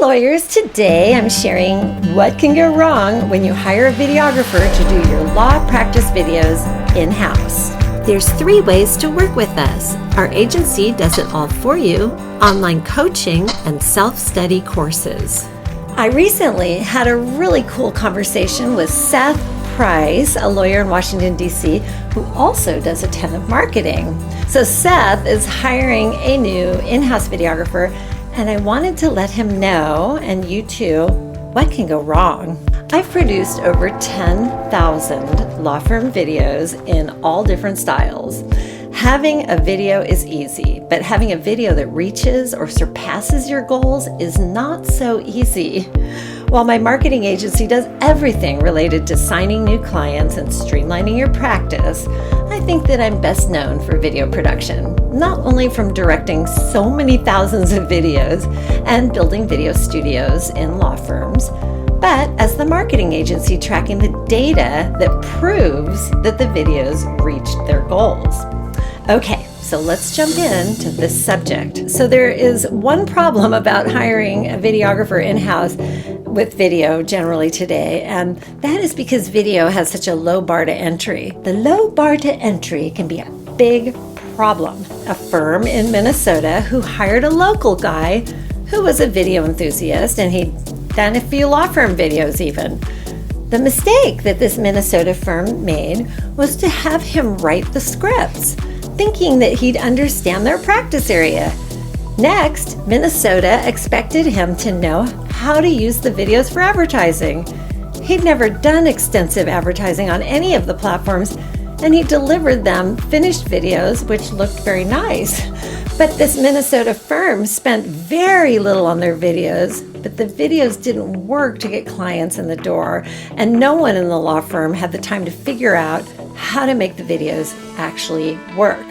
lawyers, today I'm sharing what can go wrong when you hire a videographer to do your law practice videos in-house. There's 3 ways to work with us. Our agency does it all for you, online coaching, and self-study courses. I recently had a really cool conversation with Seth Price, a lawyer in Washington, D.C., who also does a ton of marketing. So Seth is hiring a new in-house videographer, and I wanted to let him know, and you too, what can go wrong. I've produced over 10,000 law firm videos in all different styles. Having a video is easy, but having a video that reaches or surpasses your goals is not so easy. While my marketing agency does everything related to signing new clients and streamlining your practice, I think that I'm best known for video production, not only from directing so many thousands of videos and building video studios in law firms, but as the marketing agency tracking the data that proves that the videos reached their goals. Okay, so let's jump into this subject. So there is one problem about hiring a videographer in-house with video generally today, and that is because video has such a low bar to entry. The low bar to entry can be a big problem. A firm in Minnesota who hired a local guy who was a video enthusiast, and he'd done a few law firm videos even. The mistake that this Minnesota firm made was to have him write the scripts, thinking that he'd understand their practice area. Next, Minnesota expected him to know how to use the videos for advertising. He'd never done extensive advertising on any of the platforms, and he delivered them finished videos, which looked very nice. But this Minnesota firm spent very little on their videos, but the videos didn't work to get clients in the door, and no one in the law firm had the time to figure out how to make the videos actually work.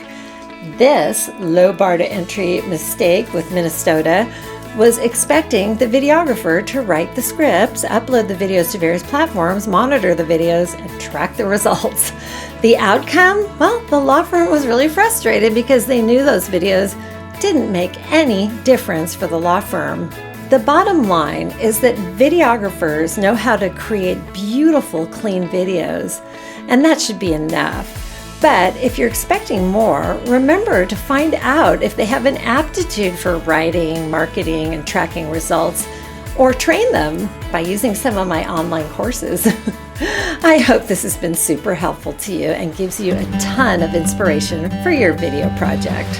This low bar to entry mistake with Minnesota was expecting the videographer to write the scripts, upload the videos to various platforms, monitor the videos, and track the results. The outcome? Well, the law firm was really frustrated because they knew those videos didn't make any difference for the law firm. The bottom line is that videographers know how to create beautiful, clean videos, and that should be enough. But if you're expecting more, remember to find out if they have an aptitude for writing, marketing, and tracking results, or train them by using some of my online courses. I hope this has been super helpful to you and gives you a ton of inspiration for your video project.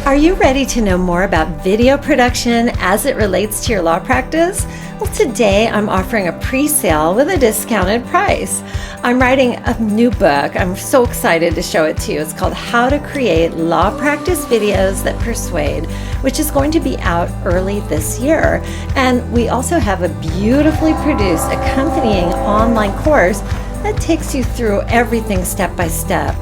Are you ready to know more about video production as it relates to your law practice? Well, today I'm offering a pre-sale with a discounted price. I'm writing a new book. I'm so excited to show it to you. It's called How to Create Law Practice Videos That Persuade, which is going to be out early this year. And we also have a beautifully produced accompanying online course that takes you through everything step by step.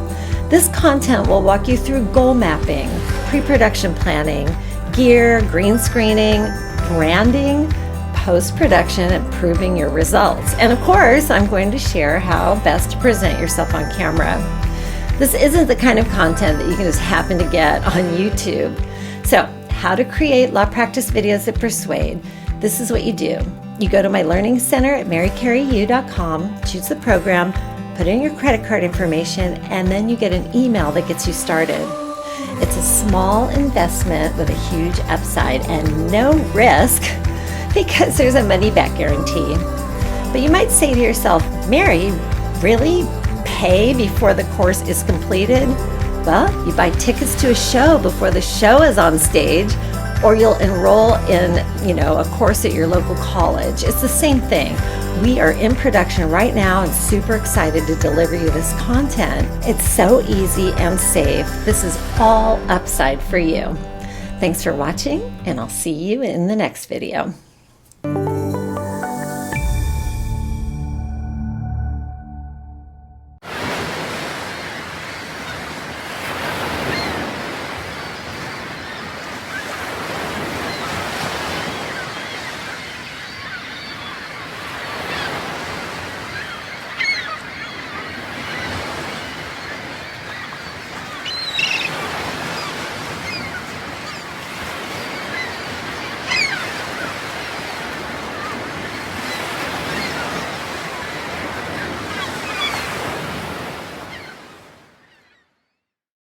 This content will walk you through goal mapping, pre-production planning, gear, green screening, branding, post-production, and proving your results. And of course, I'm going to share how best to present yourself on camera. This isn't the kind of content that you can just happen to get on YouTube. So, how to create law practice videos that persuade. This is what you do. You go to my learning center at marycaryu.com, choose the program, put in your credit card information, and then you get an email that gets you started. It's a small investment with a huge upside and no risk because there's a money-back guarantee. But you might say to yourself, Mary, really? Pay before the course is completed? Well, you buy tickets to a show before the show is on stage, or you'll enroll in, a course at your local college. It's the same thing. We are in production right now and super excited to deliver you this content. It's so easy and safe. This is all upside for you. Thanks for watching, and I'll see you in the next video.